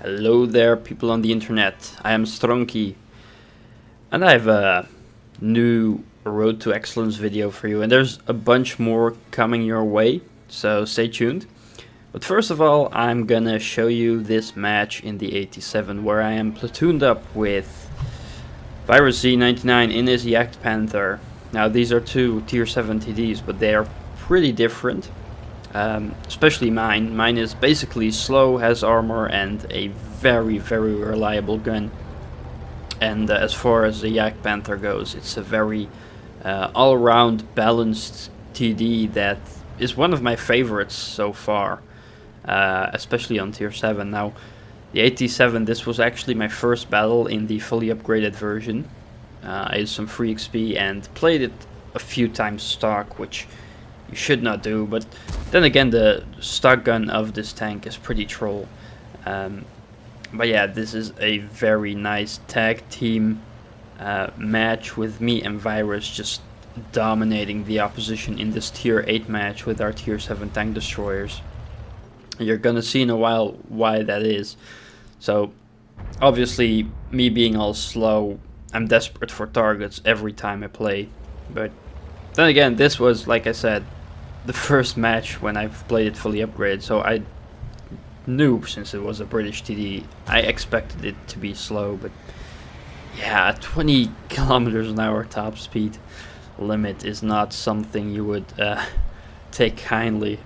Hello there, people on the internet. I am Stronky, and I have a new Road to Excellence video for you, and there's a bunch more coming your way, so stay tuned. But first of all, I'm gonna show you this match in the AT-7 where I am platooned up with Virus Z99 in his Yak Panther. Now these are two tier 7 TDs, but they are pretty different. Especially mine. Mine is basically slow, has armor, and a very reliable gun. And as far as the Yak Panther goes, it's a very all-around balanced TD that is one of my favorites so far, especially on tier 7. Now, the AT-7, this was actually my first battle in the fully upgraded version. I had some free XP and played it a few times stock, which you should not do, but then again the stock gun of this tank is pretty troll. But yeah, this is a very nice tag team match with me and Virus just dominating the opposition in this tier 8 match with our tier 7 tank destroyers. You're gonna see in a while why that is. So obviously, me being all slow, I'm desperate for targets every time I play, but then again, this was, like I said, the first match when I've played it fully upgraded, so I knew, since it was a British TD, I expected it to be slow. But yeah, 20 kilometers an hour top speed limit is not something you would take kindly.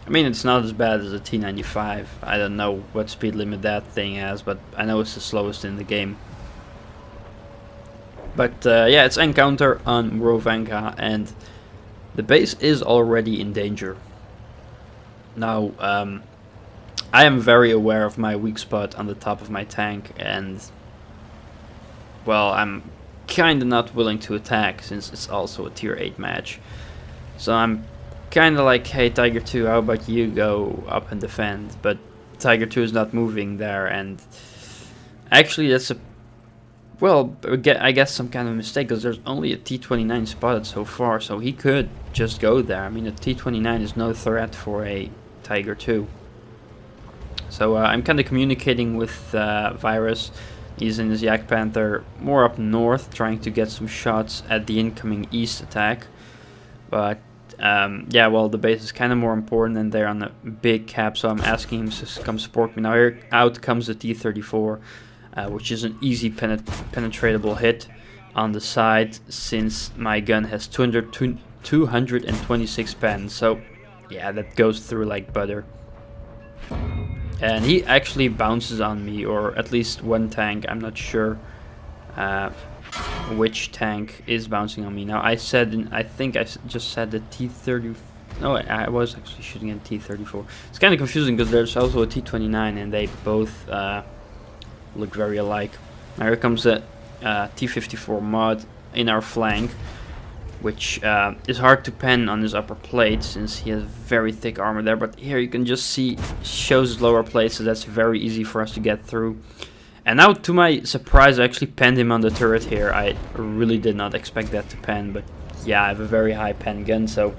I mean, it's not as bad as a T95. I don't know what speed limit that thing has, but I know it's the slowest in the game. But yeah, it's encounter on Rovanka, and the base is already in danger. Now, I am very aware of my weak spot on the top of my tank, and well, I'm kinda not willing to attack since it's also a tier 8 match. So I'm kinda like, hey Tiger 2, how about you go up and defend? But Tiger 2 is not moving there, and actually that's a, well, I guess some kind of mistake, because there's only a T-29 spotted so far, so he could just go there. I mean, a T-29 is no threat for a Tiger 2. So I'm kind of communicating with Virus. He's in his Yak Panther more up north, trying to get some shots at the incoming east attack. But yeah, well, the base is kind of more important, and they're on a big cap, so I'm asking him to come support me. Now here out comes the T-34. Which is an easy penetratable hit on the side, since my gun has 226 pen. So yeah, that goes through like butter. And he actually bounces on me, or at least one tank. I'm not sure which tank is bouncing on me. Now I think I just said the T-30. No, I was actually shooting at T-34. It's kind of confusing because there's also a T-29, and they both look very alike. Now here comes a T-54 mod in our flank, which is hard to pen on his upper plate since he has very thick armor there, but here you can just see shows his lower plate, so that's very easy for us to get through. And now, to my surprise, I actually penned him on the turret here. I really did not expect that to pen, but yeah, I have a very high pen gun, so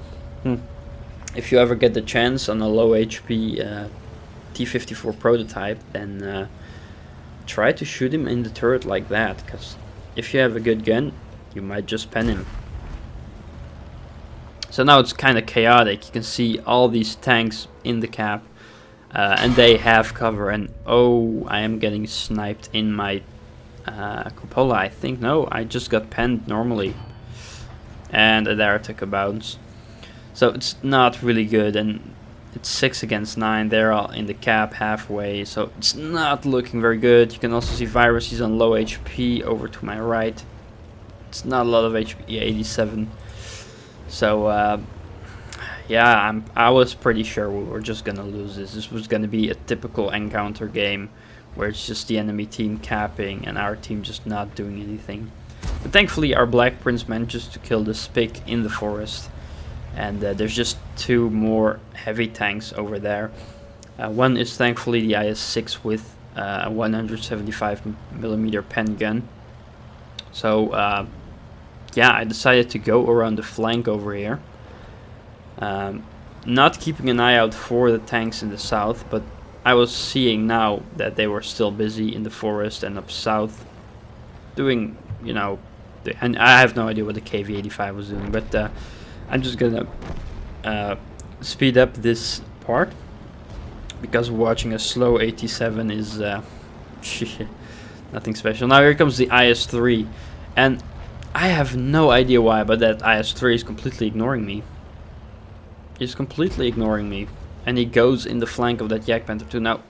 if you ever get the chance on a low HP T-54 prototype, then try to shoot him in the turret like that, because if you have a good gun, you might just pen him. So now it's kind of chaotic. You can see all these tanks in the cap, and they have cover, and oh, I am getting sniped in my cupola, I think. No, I just got penned normally, and there I took a bounce. So it's not really good, and it's 6 against 9. They're all in the cap halfway, so it's not looking very good. You can also see Virus, he's on low HP over to my right. It's not a lot of HP, 87. So yeah, I was pretty sure we were just gonna lose this. This was gonna be a typical encounter game where it's just the enemy team capping and our team just not doing anything. But thankfully our Black Prince manages to kill the Spic in the forest. And there's just 2 more heavy tanks over there. One is thankfully the IS-6 with a 175mm pen gun. So yeah, I decided to go around the flank over here. Not keeping an eye out for the tanks in the south, but I was seeing now that they were still busy in the forest and up south doing, you know, and I have no idea what the KV-85 was doing, but I'm just gonna speed up this part because watching a slow AT-7 is nothing special. Now here comes the IS-3, and I have no idea why, but that IS-3 is completely ignoring me. He's completely ignoring me, and he goes in the flank of that Jagdpanther 2. Now,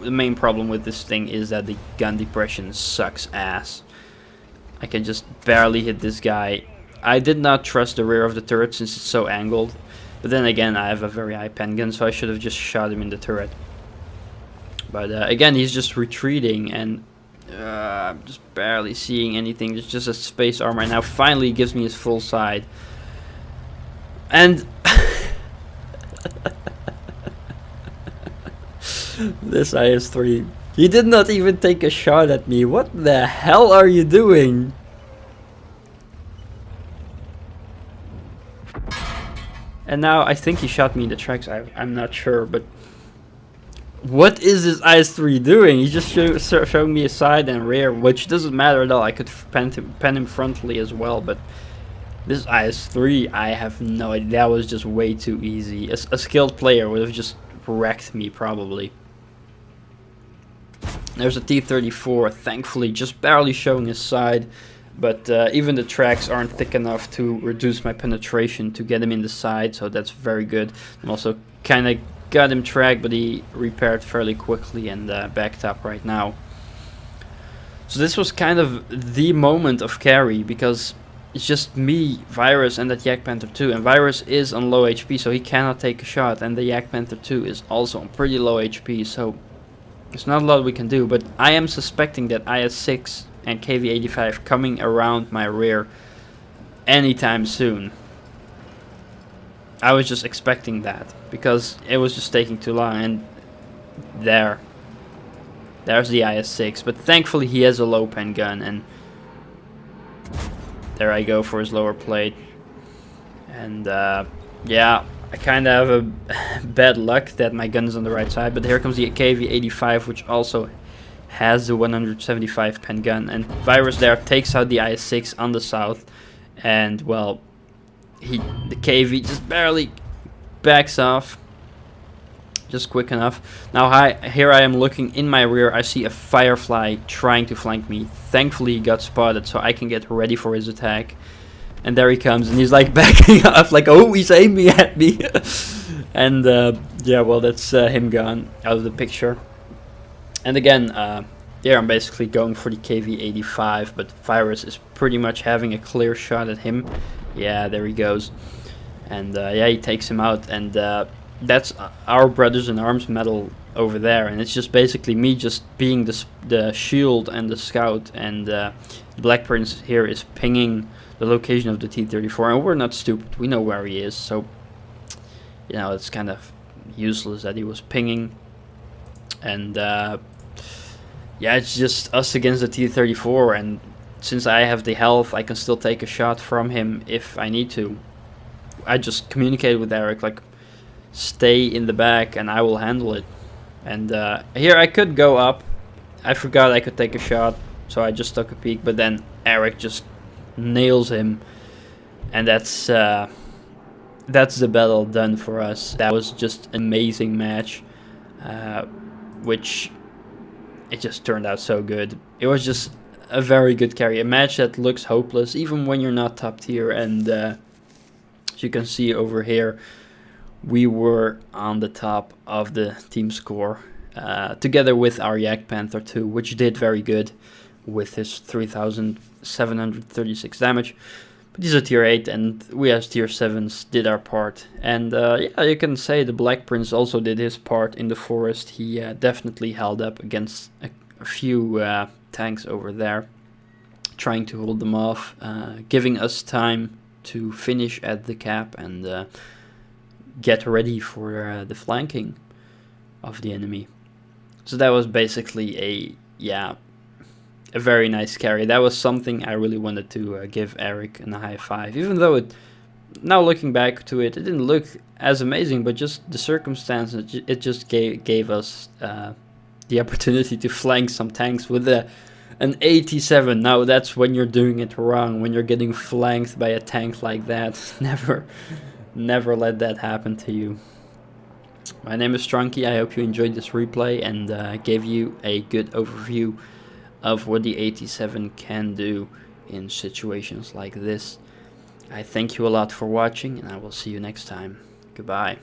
the main problem with this thing is that the gun depression sucks ass. I can just barely hit this guy. I did not trust the rear of the turret since it's so angled, but then again I have a very high pen gun, so I should have just shot him in the turret. But again, he's just retreating, and I'm just barely seeing anything. There's just a space arm right now. Finally he gives me his full side, and this IS-3, he did not even take a shot at me. What the hell are you doing? And now I think he shot me in the tracks. I'm not sure, but what is this IS-3 doing? He's just showing me a side and rear, which doesn't matter at all. I could pen him frontally as well, but this IS-3, I have no idea. That was just way too easy. A skilled player would have just wrecked me probably. There's a T-34, thankfully just barely showing his side, but even the tracks aren't thick enough to reduce my penetration to get him in the side, so that's very good. I'm also kind of got him tracked, but he repaired fairly quickly and backed up right now. So this was kind of the moment of carry, because it's just me, Virus, and that Jagdpanther 2, and Virus is on low HP, so he cannot take a shot, and the Jagdpanther 2 is also on pretty low HP, so there's not a lot we can do. But I am suspecting that IS-6 and KV-85 coming around my rear anytime soon. I was just expecting that, because it was just taking too long, and there's the IS-6, but thankfully he has a low pen gun, and there I go for his lower plate. And yeah, I kind of have a bad luck that my gun is on the right side, but here comes the KV-85, which also has the 175 pen gun, and Virus there takes out the IS-6 on the south, and well, the KV just barely backs off, just quick enough. Now here I am looking in my rear. I see a Firefly trying to flank me. Thankfully he got spotted, so I can get ready for his attack. And there he comes, and he's like backing up, like, oh, he's aiming at me. And yeah, well, that's him gone out of the picture. And again, yeah, I'm basically going for the KV-85, but Virus is pretty much having a clear shot at him. Yeah, there he goes. And yeah, he takes him out, and that's our Brothers in Arms medal over there. And it's just basically me just being the shield and the scout, and Black Prince here is pinging the location of the T-34, and we're not stupid, we know where he is, so you know, it's kind of useless that he was pinging. And yeah, it's just us against the T-34, and since I have the health, I can still take a shot from him if I need to. I just communicated with Eric, like, stay in the back and I will handle it. And here I could go up. I forgot I could take a shot, so I just took a peek, but then Eric just nails him, and that's the battle done for us. That was just an amazing match, which it just turned out so good. It was just a very good carry, a match that looks hopeless even when you're not top tier. And as you can see over here, we were on the top of the team score, together with our Jagdpanther 2, which did very good with his 3,736 damage. But he's a tier 8, and we as tier 7s did our part. And yeah, you can say the Black Prince also did his part in the forest. He definitely held up against a few tanks over there, trying to hold them off, giving us time to finish at the cap and get ready for the flanking of the enemy. So that was basically a very nice carry. That was something I really wanted to give Eric a high five, even though it now looking back to it, it didn't look as amazing, but just the circumstances, it just gave us the opportunity to flank some tanks with an AT-7. Now that's when you're doing it wrong, when you're getting flanked by a tank like that. Never let that happen to you. My name is Strunky. I hope you enjoyed this replay and gave you a good overview of what the AT-7 can do in situations like this. I thank you a lot for watching, and I will see you next time. Goodbye.